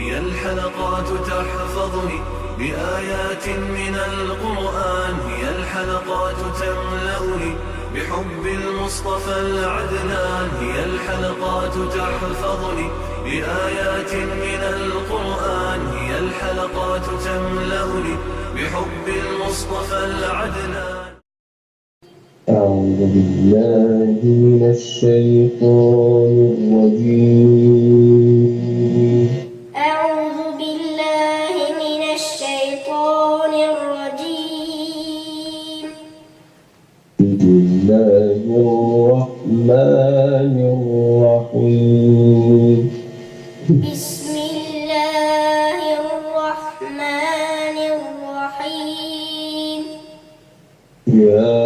هي الحلقات تحفظني بآيات من القرآن، هي الحلقات تملأني بحب المصطفى العدنان، هي الحلقات تحفظني بآيات من القرآن، هي الحلقات تملأني بحب المصطفى العدنان. أعوذ بالله من الشيطان الرجيم. أعوذ بالله من الشيطان الرجيم. بسم الله الرحمن الرحيم. بسم الله الرحمن الرحيم. يا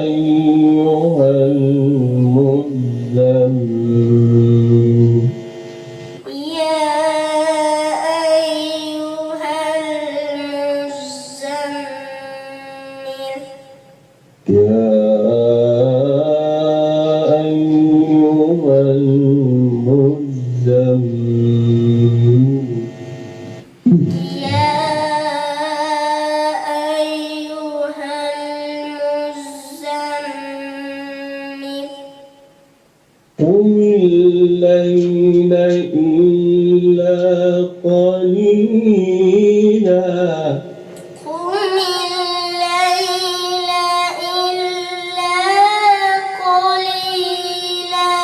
أيها المزمل يا أيها المزمل يا أيها المزمل يا أيها المزمل قم الليل إلا قليلا قم الليل إلا قليلا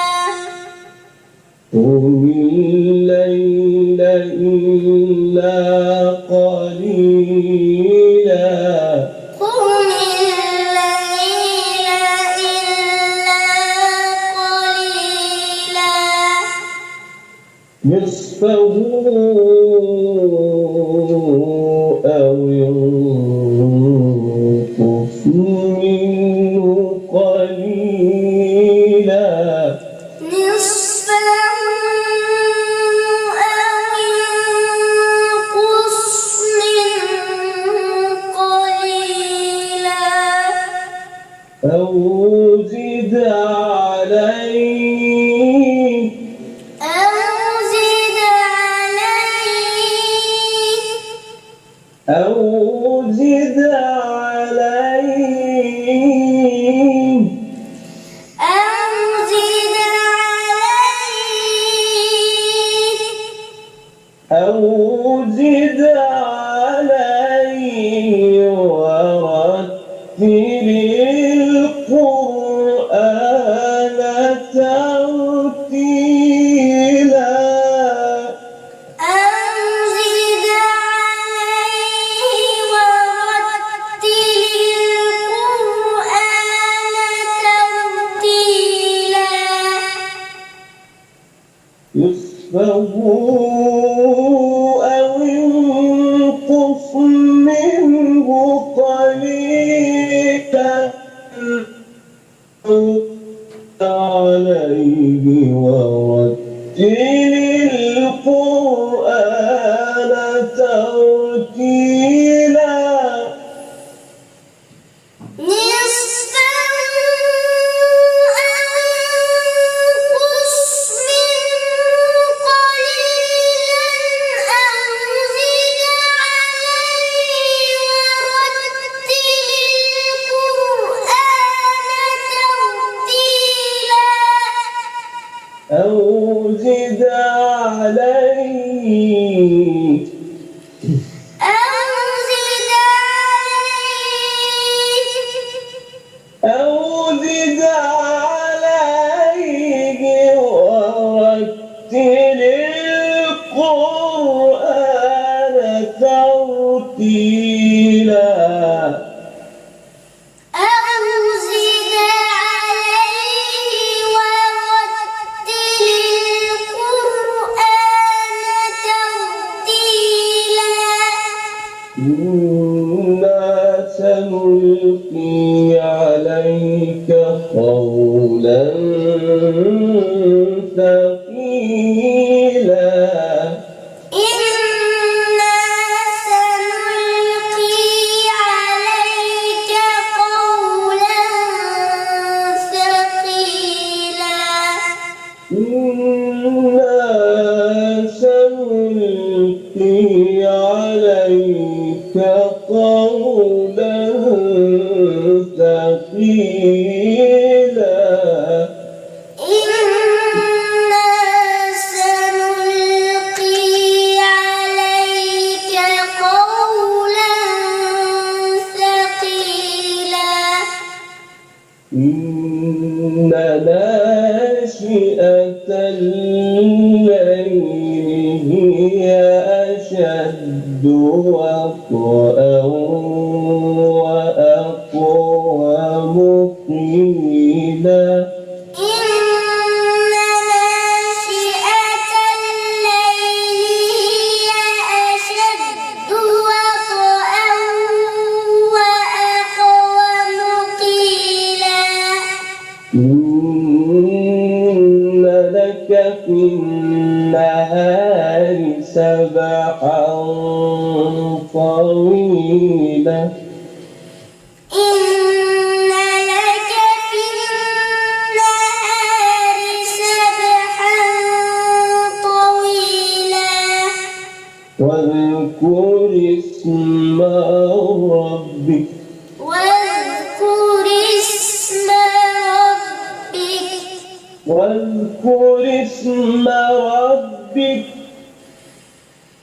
قم الليل إلا قليلا قم الليل إلا قليلا نصفه أو انقص منه قليلا نصفه أو انقص منه قليلا أو زد عليه أو زد عليه أو زد عليه أو زد عليه أو زد عليه ورتل القرآن ترتيلا أو زد عليه ورتل القرآن ترتيلا نصفه أو انقص منه قليلا عليه ورتل القرآن ترتيلا نصفه أو انقص منه قليلا أو زد عليه ورتل القرآن ترتيلا أو زد عليه أو زد عليه أو زد عليه ورتل القرآن ترتيلا أو زد عليه ورتل القرآن ناشئة الليل هي أشد وطئا وأقوم قيلا إن ناشئة الليل هي أشد وطئا وأقوم قيلا إن لك في النهار سبحا طويلا إن لك في النهار سبحا طويلا واذكر اسم ربك واذكر اسم ربك واذكر اسم ربك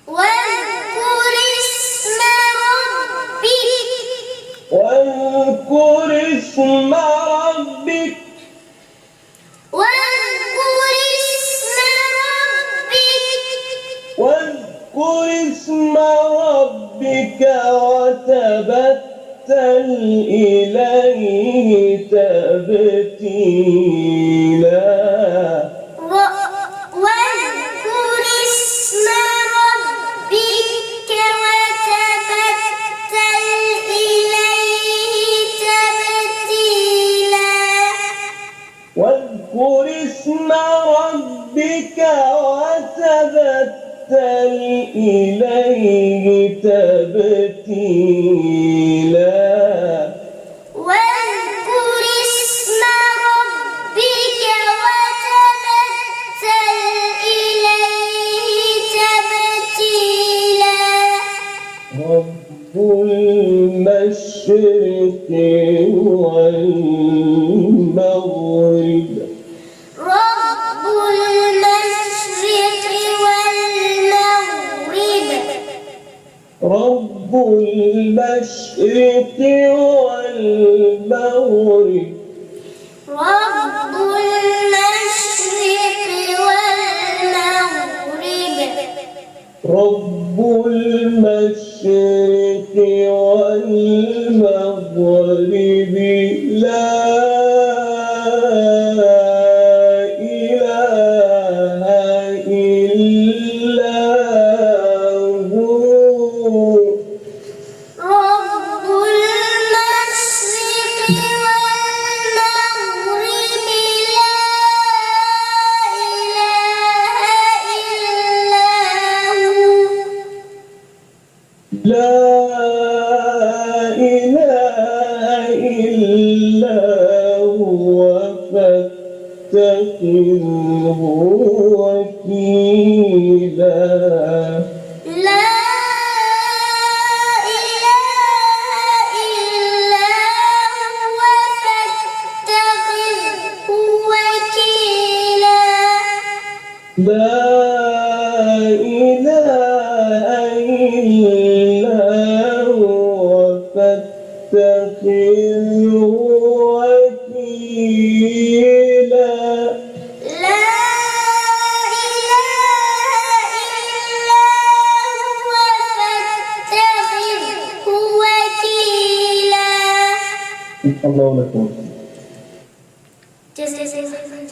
واذكر اسم ربك واذكر اسم ربك واذكر اسم ربك واذكر اسم ربك وتبتل إليه تبتيلا واذكر اسم ربك وتبتل إليه تبتيلا واذكر اسم ربك وتبتل إليه تبتيلا واذكر اسم ربك وتبتل إليه تبتيلا رب المشرق والمغرب رب المشرق والمغرب رب المشرق والمغرب رب المشرق والمغرب رب المشرق والمغرب لا إله إلا هو رب المشرق والمغرب لا إله إلا هو لا إله إلا هو فاتخذه وكيلا لا إله إلا هو فاتخذه وكيلا لا إله إلا هو فاتخذه وكيلا لا إله إلا هو فاتخذه وكيلا الله لكم جزاك الله خيرا